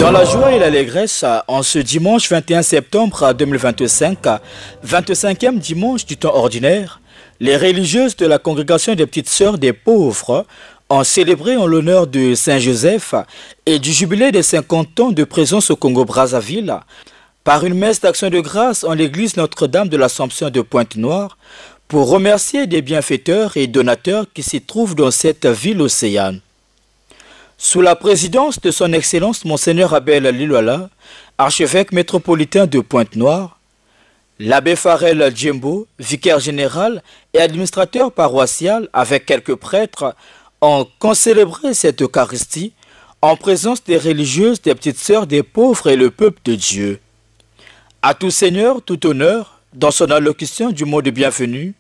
Dans la joie et l'allégresse, en ce dimanche 21 septembre 2025, 25e dimanche du temps ordinaire, les religieuses de la congrégation des petites sœurs des pauvres ont célébré en l'honneur de Saint Joseph et du jubilé des 50 ans de présence au Congo-Brazzaville par une messe d'action de grâce en l'église Notre-Dame de l'Assomption de Pointe-Noire pour remercier des bienfaiteurs et donateurs qui s'y trouvent dans cette ville océane. Sous la présidence de son Excellence Monseigneur Abel Lilwala, archevêque métropolitain de Pointe-Noire, l'abbé Farel Djembo, vicaire général et administrateur paroissial avec quelques prêtres, ont concélébré cette Eucharistie en présence des religieuses des petites sœurs des pauvres et le peuple de Dieu. À tout Seigneur, tout honneur, dans son allocution du mot de bienvenue,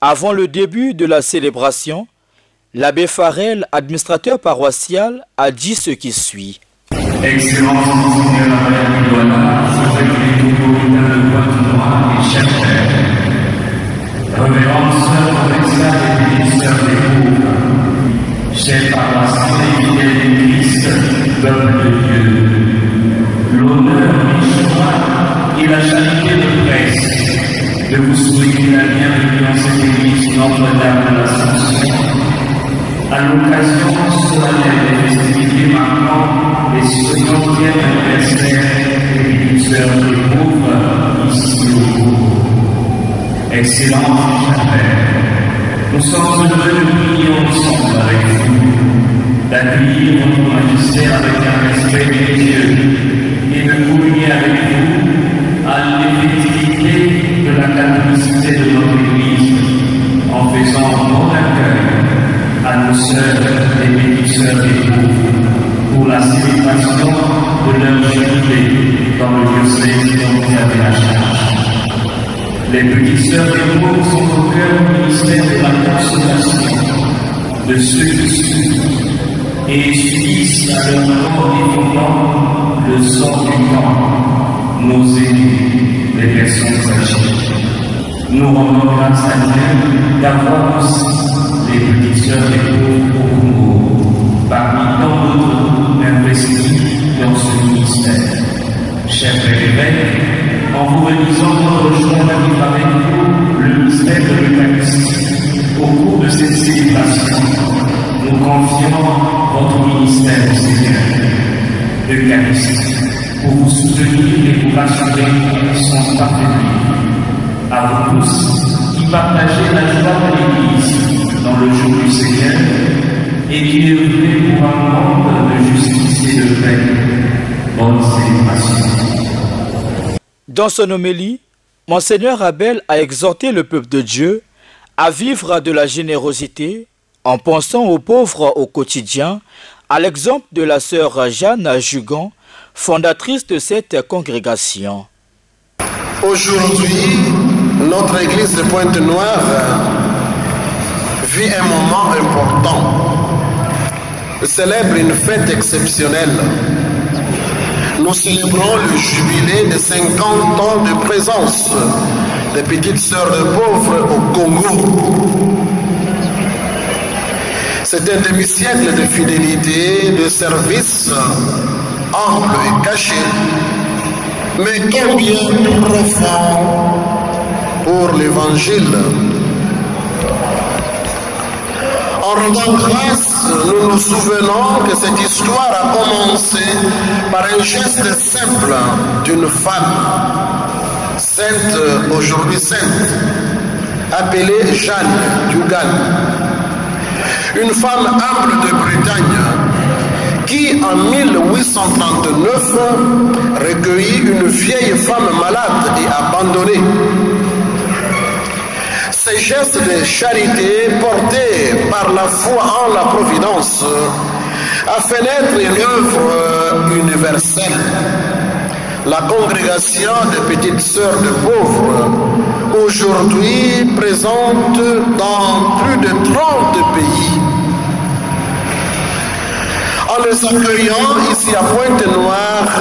avant le début de la célébration, l'abbé Farel, administrateur paroissial, a dit ce qui suit. Excellence Monseigneur Abel Lilwala, archevêque métropolitain de Pointe-Noire et chers frères, révérende sœur provinciale et petites sœurs des pauvres, chers paroissiens et fidèles du Christ, peuple de Dieu, l'honneur, les joies et la charité de presse de vous souhaiter la bienvenue dans cette église Notre-Dame de l'Assomption, à l'occasion solennelle des festivités marquant les 60e anniversaire des petites sœurs des pauvres ici au Congo. Excellence, chers frères, nous sommes heureux de prier ensemble avec vous, d'accueillir votre magistère avec un respect religieux et de communier avec vous à l'effectivité de la catholicité de notre Église en faisant bon accueil à nos sœurs et petites sœurs des pauvres pour la célébration de leur jubilé dans le diocèse dont vous avez la charge. Les petites sœurs des pauvres sont au cœur du ministère de la consolation de ceux qui souffrent et subissent à leur corps défendant le sort du temps, nos aînés, les personnes âgées. Nous rendons grâce à Dieu d'avoir aussi les petites sœurs des pauvres au Congo, parmi tant d'autres investis dans ce ministère. Chers frères évêques, en vous redisant notre joie d'être avec vous le mystère de l'Eucharistie au cours de cette célébration, nous confions votre ministère au Seigneur. L'Eucharistie, pour vous soutenir et vous rassurer sans affaiblir. À vous tous qui partagez la joie de l'Église dans le jour du Seigneur et qui œuvrez pour un monde de justice et de paix. Bonne célébration. Dans son homélie, Monseigneur Abel a exhorté le peuple de Dieu à vivre de la générosité en pensant aux pauvres au quotidien, à l'exemple de la sœur Jeanne Jugan, fondatrice de cette congrégation. Aujourd'hui, notre église de Pointe-Noire vit un moment important, célèbre une fête exceptionnelle. Nous célébrons le jubilé de 50 ans de présence des petites sœurs de pauvres au Congo. C'est un demi-siècle de fidélité, de service ample et caché, mais combien profond pour l'Évangile. En rendant grâce, nous nous souvenons que cette histoire a commencé par un geste simple d'une femme, sainte, aujourd'hui sainte, appelée Jeanne Jugan, une femme humble de Bretagne qui, en 1839, recueillit une vieille femme malade et abandonnée. Ces gestes de charité portés par la foi en la Providence a fait naître une œuvre universelle. La congrégation des petites sœurs de pauvres, aujourd'hui présente dans plus de 30 pays. En les accueillant ici à Pointe-Noire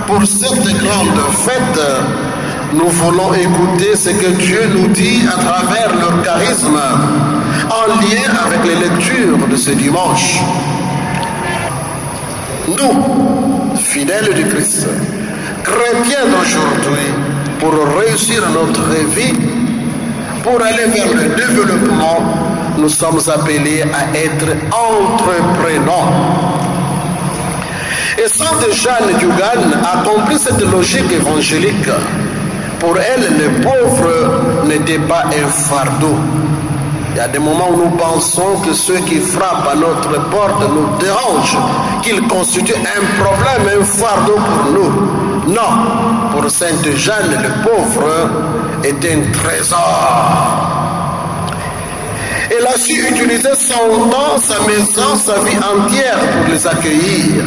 pour cette grande fête, nous voulons écouter ce que Dieu nous dit à travers leur charisme en lien avec les lectures de ce dimanche. Nous, fidèles du Christ, chrétiens d'aujourd'hui, pour réussir notre vie, pour aller vers le développement, nous sommes appelés à être entreprenants. Et Sainte Jeanne Dugan a compris cette logique évangélique. Pour elle, les pauvres n'étaient pas un fardeau. Il y a des moments où nous pensons que ceux qui frappent à notre porte nous dérangent, qu'ils constituent un problème, un fardeau pour nous. Non, pour Sainte Jeanne, le pauvre est un trésor. Elle a su utiliser son temps, sa maison, sa vie entière pour les accueillir.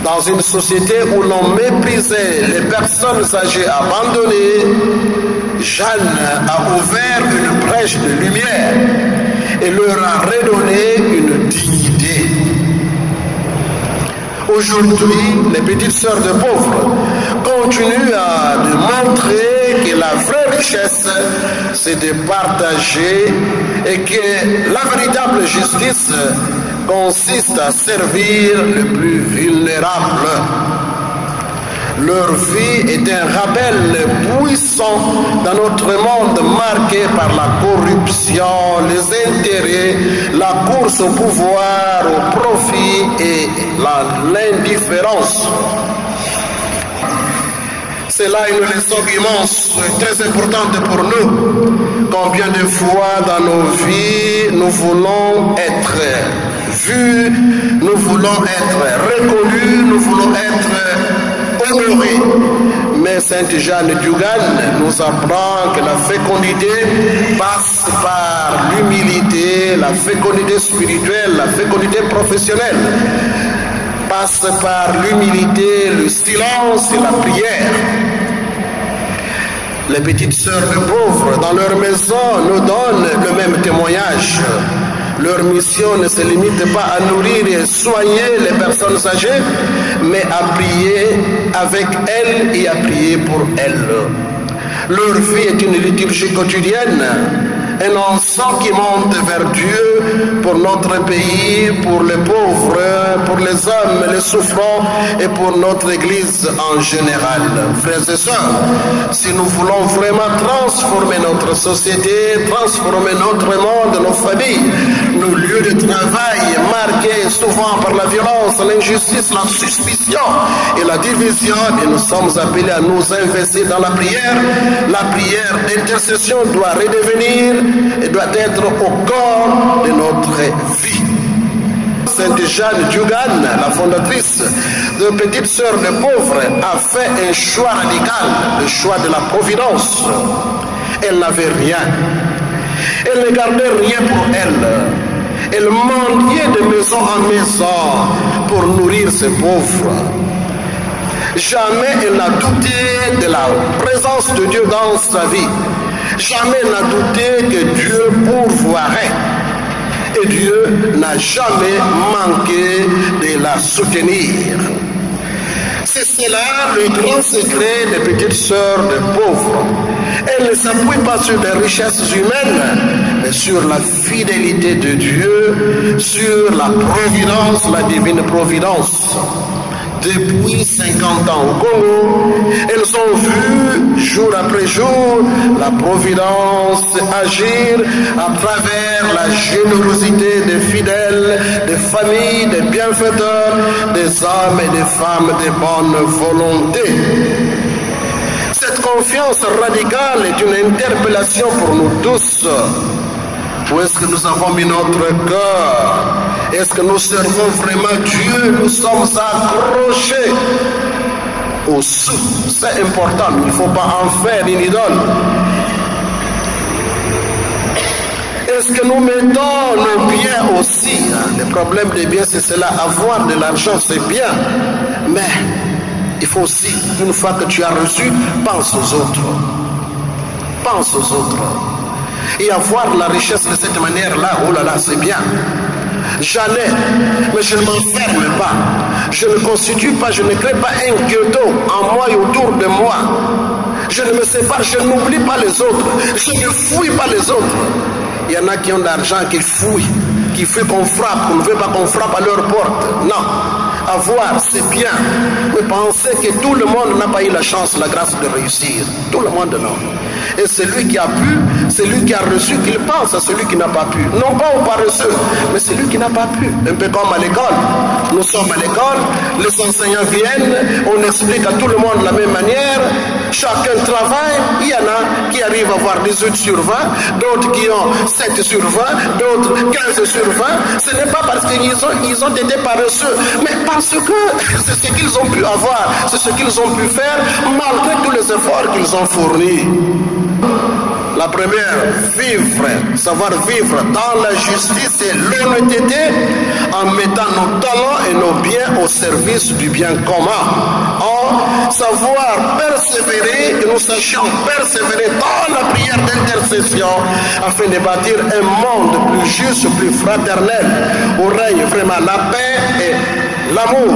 Dans une société où l'on méprisait les personnes âgées abandonnées, Jeanne a ouvert une brèche de lumière et leur a redonné une dignité. Aujourd'hui, les petites sœurs de pauvres continuent à montrer que la vraie richesse, c'est de partager et que la véritable justice consiste à servir le plus vulnérable. Leur vie est un rappel puissant dans notre monde marqué par la corruption, les intérêts, la course au pouvoir, au profit et l'indifférence. C'est là une leçon immense, très importante pour nous. Combien de fois dans nos vies nous voulons être vus, nous voulons être reconnus, nous voulons être honorés. Mais Sainte Jeanne Dugan nous apprend que la fécondité passe par l'humilité, la fécondité spirituelle, la fécondité professionnelle, passe par l'humilité, le silence et la prière. Les petites sœurs de pauvres dans leur maison nous donnent le même témoignage. Leur mission ne se limite pas à nourrir et soigner les personnes âgées, mais à prier avec elles et à prier pour elles. Leur vie est une liturgie quotidienne, un encens qui monte vers Dieu pour notre pays, pour les pauvres, pour les hommes, les souffrants et pour notre Église en général. Frères et sœurs, si nous voulons vraiment transformer notre société, transformer notre monde, nos familles, nos lieux de travail marqués souvent par la violence, l'injustice, la suspicion et la division, et nous sommes appelés à nous investir dans la prière. La prière d'intercession doit redevenir et doit être au corps de notre vie. Sainte Jeanne Dugan, la fondatrice de Petites Sœurs de Pauvres, a fait un choix radical, le choix de la providence. Elle n'avait rien. Elle ne gardait rien pour elle. Elle mendiait de maison en maison pour nourrir ses pauvres. Jamais elle n'a douté de la présence de Dieu dans sa vie. Jamais elle n'a douté que Dieu pourvoirait. Et Dieu n'a jamais manqué de la soutenir. C'est cela le grand secret des petites sœurs de pauvres. Elles ne s'appuient pas sur des richesses humaines, mais sur la fidélité de Dieu, sur la providence, la divine providence. Depuis 50 ans au Congo, elles ont vu jour après jour la providence agir à travers la générosité des fidèles, des familles, des bienfaiteurs, des hommes et des femmes de bonne volonté. Cette confiance radicale est une interpellation pour nous tous. Où est-ce que nous avons mis notre cœur? Est-ce que nous servons vraiment Dieu? Nous sommes accrochés au sou. C'est important, il ne faut pas en faire une idole. Est-ce que nous mettons nos biens aussi? Le problème des biens, c'est cela. Avoir de l'argent, c'est bien. Mais il faut aussi, une fois que tu as reçu, pense aux autres. Pense aux autres. Et avoir la richesse de cette manière-là, oh là là, c'est bien. J'allais, mais je ne m'enferme pas. Je ne constitue pas, je ne crée pas un ghetto en moi et autour de moi. Je ne me sépare, je n'oublie pas les autres. Je ne fouille pas les autres. Il y en a qui ont de l'argent, qui fuient qu'on frappe, qu'on ne veut pas qu'on frappe à leur porte. Non. avoir, c'est bien. Mais pensez que tout le monde n'a pas eu la chance, la grâce de réussir. Tout le monde non. Et celui qui a pu, celui qui a reçu, qu'il pense à celui qui n'a pas pu. Non pas au paresseux, mais celui qui n'a pas pu. Un peu comme à l'école. Nous sommes à l'école, les enseignants viennent, on explique à tout le monde de la même manière. Chacun travaille, il y en a qui arrivent à avoir 18 sur 20, d'autres qui ont 7 sur 20, d'autres 15 sur 20. Ce n'est pas parce qu'ils ont été paresseux, mais parce que c'est ce qu'ils ont pu avoir, c'est ce qu'ils ont pu faire, malgré tous les efforts qu'ils ont fournis. La première, savoir vivre dans la justice et l'honnêteté en mettant nos talents et nos biens au service du bien commun. En savoir persévérer, que nous sachions persévérer dans la prière d'intercession afin de bâtir un monde plus juste, plus fraternel, où règne vraiment la paix et l'amour.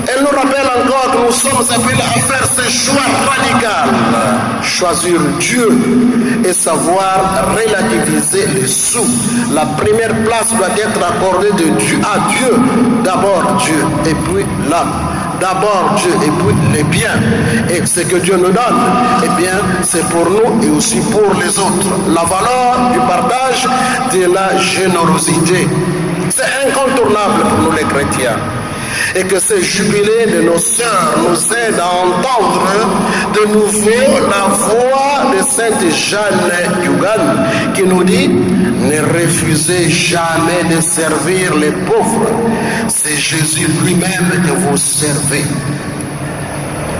Elle nous rappelle encore que nous sommes appelés à faire ce choix radical. Choisir Dieu et savoir relativiser les sous. La première place doit être accordée de Dieu à Dieu. D'abord Dieu et puis l'homme. D'abord Dieu et puis les biens. Et ce que Dieu nous donne, eh bien, c'est pour nous et aussi pour les autres. La valeur du partage, de la générosité. C'est incontournable pour nous les chrétiens. Et que ce jubilé de nos sœurs nous aide à entendre de nouveau la voix de Sainte Jeanne Yugan qui nous dit: ne refusez jamais de servir les pauvres, c'est Jésus lui-même que vous servez.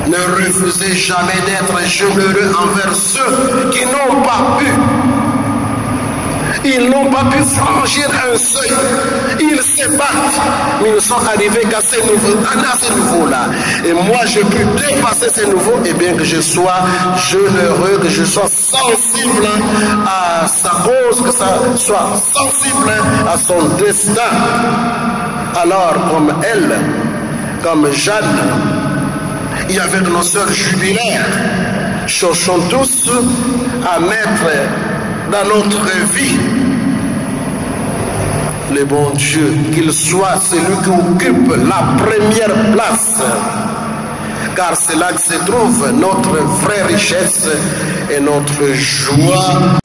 Ne refusez jamais d'être généreux envers ceux qui n'ont pas pu. Ils n'ont pas pu franchir un seuil. Ils se battent. Mais ils sont arrivés qu'à ce niveau-là. Et moi, j'ai pu dépasser ce niveau. Et bien que je sois généreux, que je sois sensible à sa cause, que ça soit sensible à son destin. Alors, comme elle, comme Jeanne, et avec nos sœurs jubilaires, cherchons tous à mettre dans notre vie le bon Dieu, qu'il soit celui qui occupe la première place, car c'est là que se trouve notre vraie richesse et notre joie.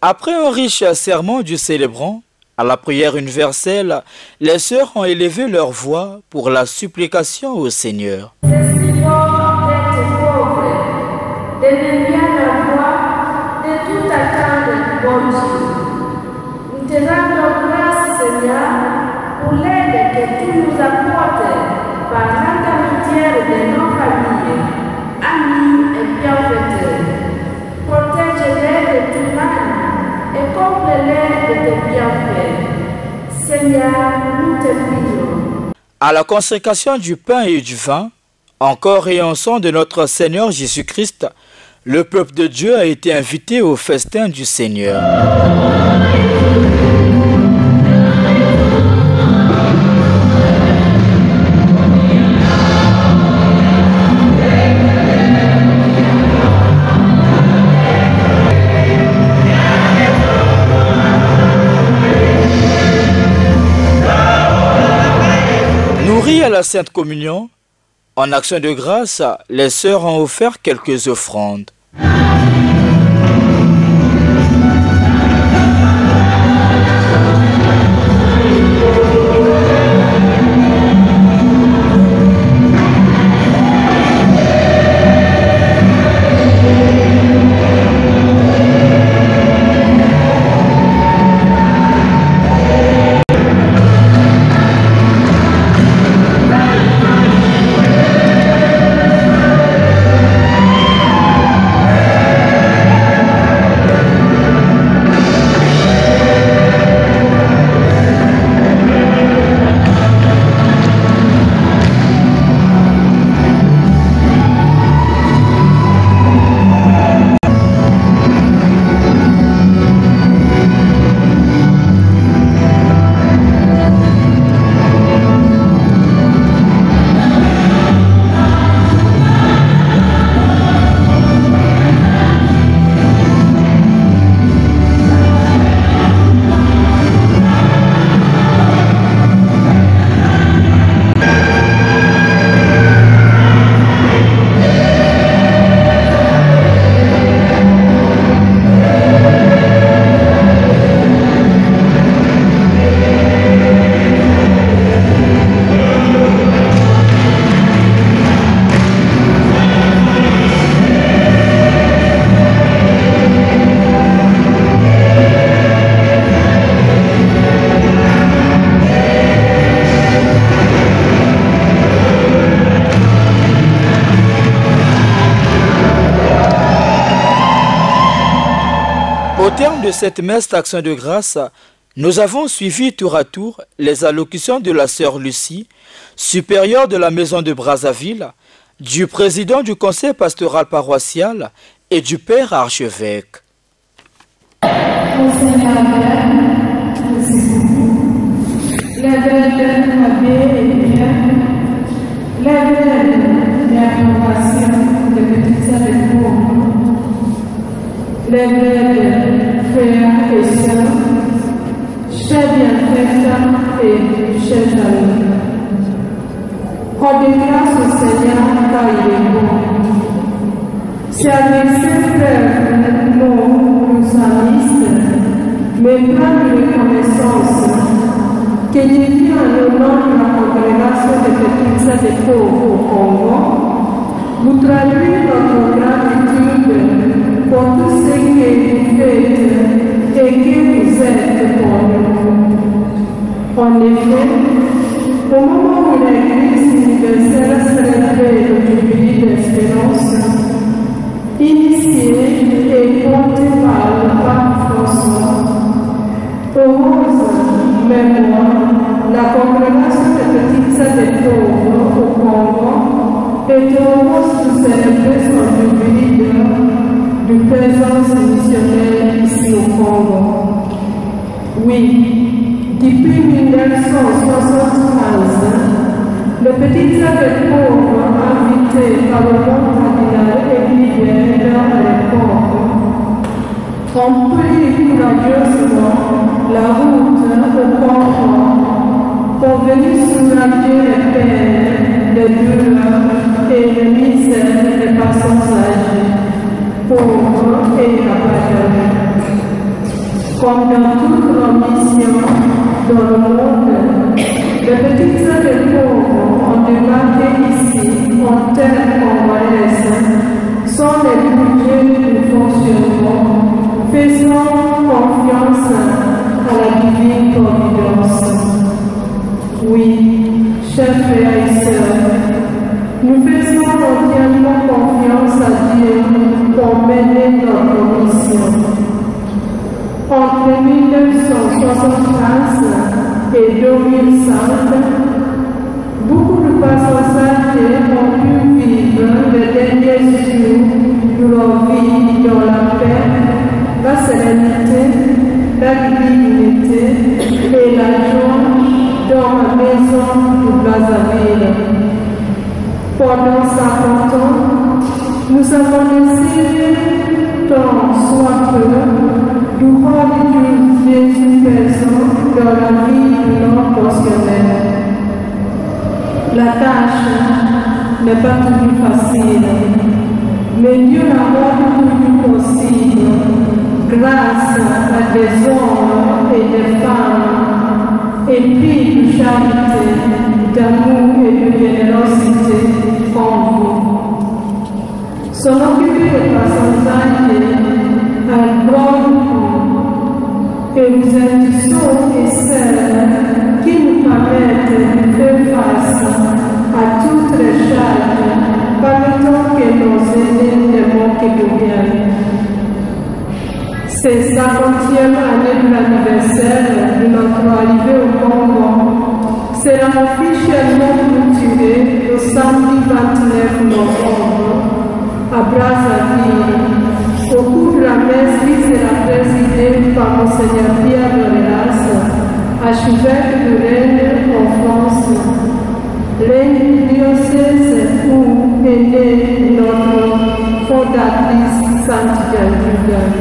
Après un riche sermon du célébrant, à la prière universelle, les sœurs ont élevé leur voix pour la supplication au Seigneur. C'est si fort d'être pauvre, d'aimer bien la voix, de tout attendre du bon Dieu. Nous te rendons grâce, Seigneur, pour l'aide que tu nous apportes par l'intermédiaire de nos familles, amis et bienfaiteurs. Protège-les de tout mal et comble-les de tes bienfaits. Seigneur, nous te prions. À la consécration du pain et du vin, encore et en son de notre Seigneur Jésus-Christ, le peuple de Dieu a été invité au festin du Seigneur. Nourris à la Sainte Communion, en action de grâce, les sœurs ont offert quelques offrandes. terme de cette messe d'action de grâce, nous avons suivi tour à tour les allocutions de la sœur Lucie, supérieure de la maison de Brazzaville, du président du conseil pastoral paroissial et du père archevêque. Les frères et sœurs, chers bienfaiteurs et chers amis, rendez grâce au Seigneur car il est bon. C'est avec ces frères non roussanistes, mais plein de reconnaissance, que je viens au nom de la congrégation des petites sœurs des pauvres au Congo, vous traduire notre gratitude pour tout ce que vous faites et que vous êtes pour nous. En effet, au moment où l'Église universelle célébrait le jubilé d'espérance, initié et porté par le pape François, heureuse mémoire, la congrégation des petites sœurs des pauvres au Congo est heureuse de célébrer son jubilé de présence missionnaire ici au Congo. Oui, depuis 1973, le petit sœurs des pauvres invité par le monde cardinal Élie à l'époque ont pris courageusement la route au Congo pour venir soulager les peines, les douleurs et les misères des personnes âgées, pauvres et abandonnés. Comme dans toutes nos missions dans le monde, les petites sœurs des pauvres ont démarqué ici, en terre congolaise, sont les budgets de fonctionnement, faisant confiance à la divine providence. Oui, chers frères et sœurs, nous faisons entièrement confiance à Dieu pour mener notre mission. Entre 1973 et 2005, beaucoup de personnes âgées ont pu vivre les derniers jours de leur vie dans la paix, la sérénité, la dignité et la joie dans la maison de Brazzaville. Pendant 50 ans, nous avons essayé tant soit peu de rendre Jésus présent dans la vie de nos pensionnaires. La tâche n'est pas toujours facile, mais Dieu la rend toujours possible grâce à des hommes et des femmes épris de charité, d'amour et de générosité en vous. Son occupé de passage un grand coup et nous êtes ceux et celles qui nous permettent de faire face à toutes les charges permettant que nos aînés ne manquent de rien. C'est 50e année de l'anniversaire de notre arrivée au Congo sera officiellement clôturé le samedi 29 novembre à Brazzaville, au cours de la messe qui sera présidée par Monseigneur Pierre Lorelas, archevêque de Rennes en France, Rennes diocèse où est née notre fondatrice Sainte Geneviève.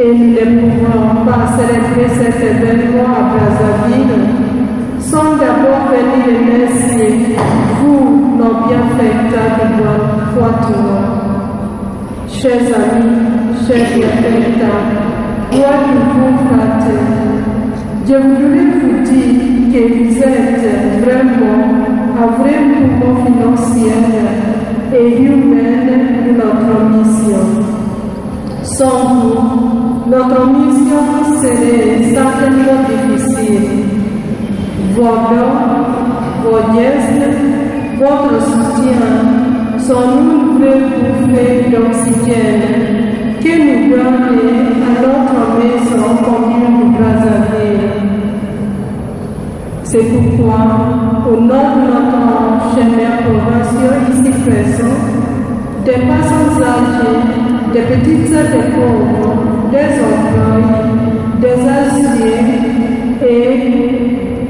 Et nous ne pouvons pas célébrer cet événement à Brazzaville sans d'abord venir remercier vous, nos bienfaiteurs de notre foi. Chers amis, chers bienfaiteurs, gloire de vous flatter. Je voudrais vous dire que vous êtes vraiment un vrai mouvement financier et humain de notre mission. Sans vous, notre mission serait certainement difficile. Vos dons, vos gestes, votre soutien sont une vraie bouffée d'oxygène que nous donne à notre maison commune de Brazzaville. C'est pourquoi, au nom de notre chère provinciaux ici présents, des personnes âgées, des petites sœurs des pauvres, des enfants, des asiliers et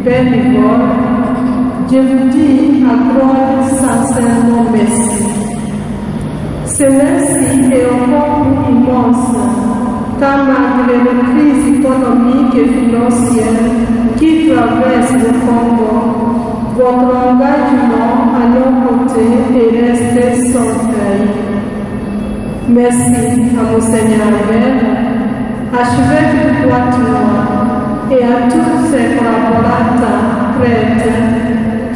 bénévoles, je vous dis encore sincèrement merci. Ce merci est encore plus immense, car malgré la crise économique et financière qui traverse le Congo, votre engagement à nos côtés est resté sans faille. Merci à Monseigneur Albert, archevêque de Pointe-Noire, et à tous ses collaborateurs prêtres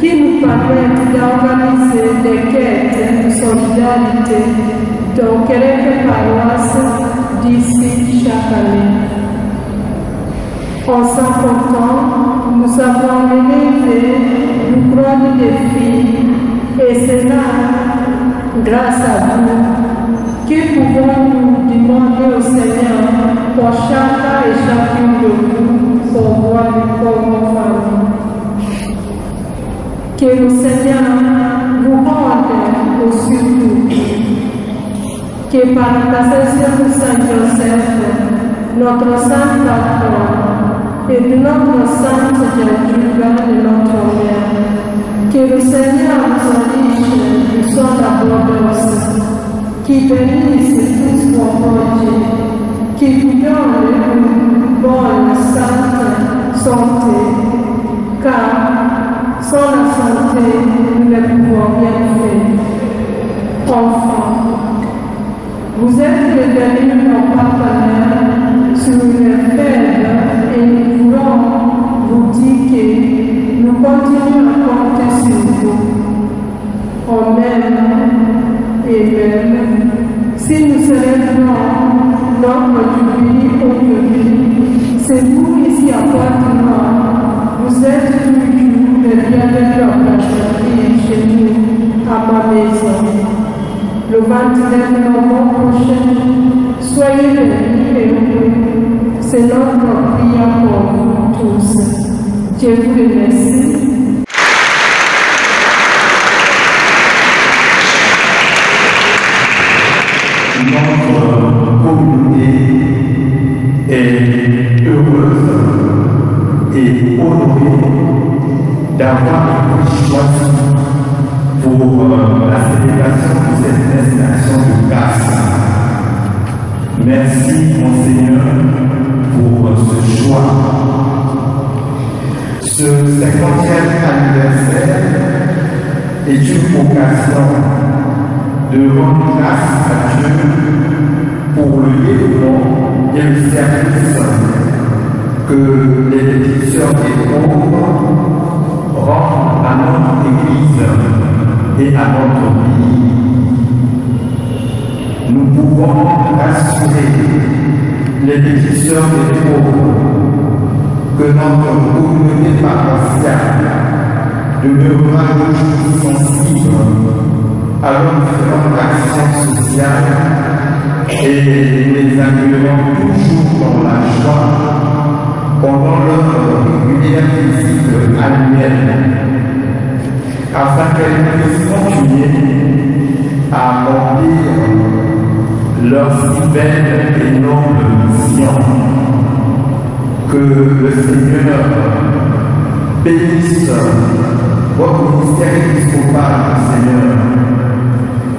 qui nous permettent d'organiser des quêtes de solidarité dans quelques paroisses d'ici chaque année. En s'en comptant, nous avons relevé le grand défi, et c'est là, grâce à vous, que pouvons-nous demander au Seigneur pour chacun et chacune de vous pour voir le pauvre famille. Que le Seigneur vous rende au secours. Que par l'intercession de Saint Joseph, notre Saint Patron, et de notre Sainte Gertrude de notre Mère, que le Seigneur nous enrichisse de son abondance, qui bénisse tous vos projets, qui vous donne une bonne sainte santé, car sans la santé, nous ne pouvons rien faire. Enfin, vous êtes devenus nos partenaires sur une faible et nous voulons vous dire que nous continuons à compter sur vous. On aime et même si nous célébrons notre jubilé aujourd'hui, c'est vous ici à Pointe-Noire. Vous êtes toujours les bienvenus chez nous, à ma maison. Le 29 novembre prochain, soyez bénis et heureux. C'est notre prière pour vous tous. Dieu vous remercie. Notre communauté est heureuse et honorée d'avoir été choisie pour la célébration de cette destination de grâce. Merci, Monseigneur, pour ce choix. Ce 50e anniversaire est une occasion de rendre grâce à Dieu pour le développement et le service que les petites sœurs des pauvres rendent à notre Église et à notre pays. Nous pouvons rassurer les petites sœurs des pauvres que notre communauté paroissiale demeurera toujours sensible à leurs différentes actions sociales et les accueillerons toujours dans la joie pendant leur régulière visite annuelle, afin qu'elles puissent continuer à remplir leur si belle et noble mission. Que le Seigneur bénisse votre ministère épiscopal, Seigneur,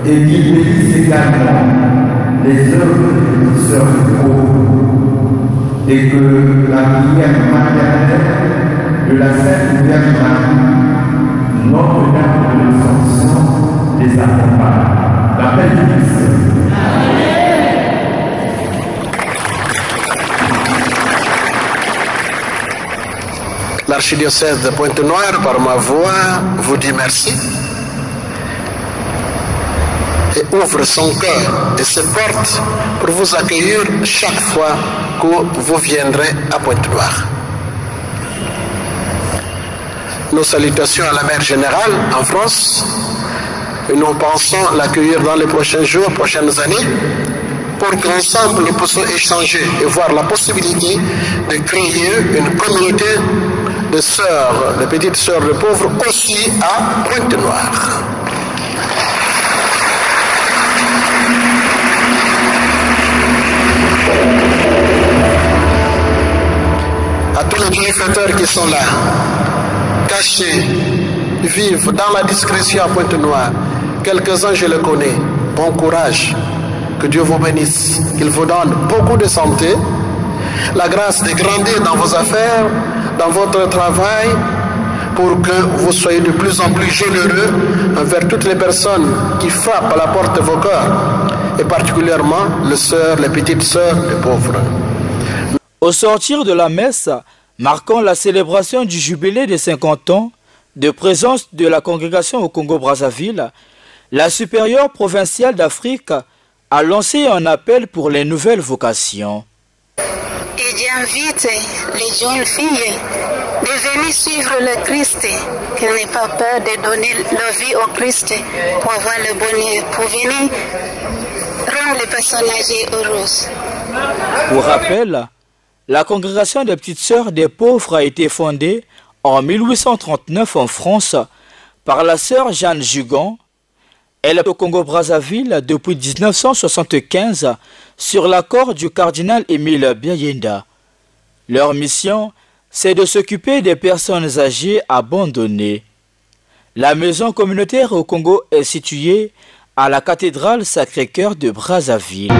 et qu'il bénisse également les œuvres des sœurs pauvres, et que la prière maternelle de la Sainte Vierge Marie, notre Dame de l'Ascension, les accompagne. La paix du Christ. L'archidiocèse de Pointe-Noire, par ma voix, vous dit merci et ouvre son cœur et ses portes pour vous accueillir chaque fois que vous viendrez à Pointe-Noire. Nos salutations à la mère générale en France, et nous pensons l'accueillir dans les prochains jours, prochaines années, pour qu'ensemble nous puissions échanger et voir la possibilité de créer une communauté de sœurs, de petites sœurs de pauvres aussi à Pointe-Noire. À tous les bienfaiteurs qui sont là, cachés, vivent dans la discrétion à Pointe-Noire. Quelques-uns, je les connais. Bon courage. Que Dieu vous bénisse. Qu'il vous donne beaucoup de santé, la grâce de grandir dans vos affaires, dans votre travail, pour que vous soyez de plus en plus généreux envers toutes les personnes qui frappent à la porte de vos cœurs, et particulièrement les petites sœurs, les pauvres. Au sortir de la messe, marquant la célébration du jubilé des 50 ans de présence de la congrégation au Congo-Brazzaville, la supérieure provinciale d'Afrique a lancé un appel pour les nouvelles vocations. Et j'invite les jeunes filles de venir suivre le Christ, qu'elles n'aient pas peur de donner leur vie au Christ pour avoir le bonheur, pour venir rendre les personnes âgées heureuses. Pour rappel, la congrégation des petites sœurs des pauvres a été fondée en 1839 en France par la sœur Jeanne Jugan. Elle est au Congo-Brazzaville depuis 1975 sur l'accord du cardinal Émile Biayenda. Leur mission, c'est de s'occuper des personnes âgées abandonnées. La maison communautaire au Congo est située à la cathédrale Sacré-Cœur de Brazzaville.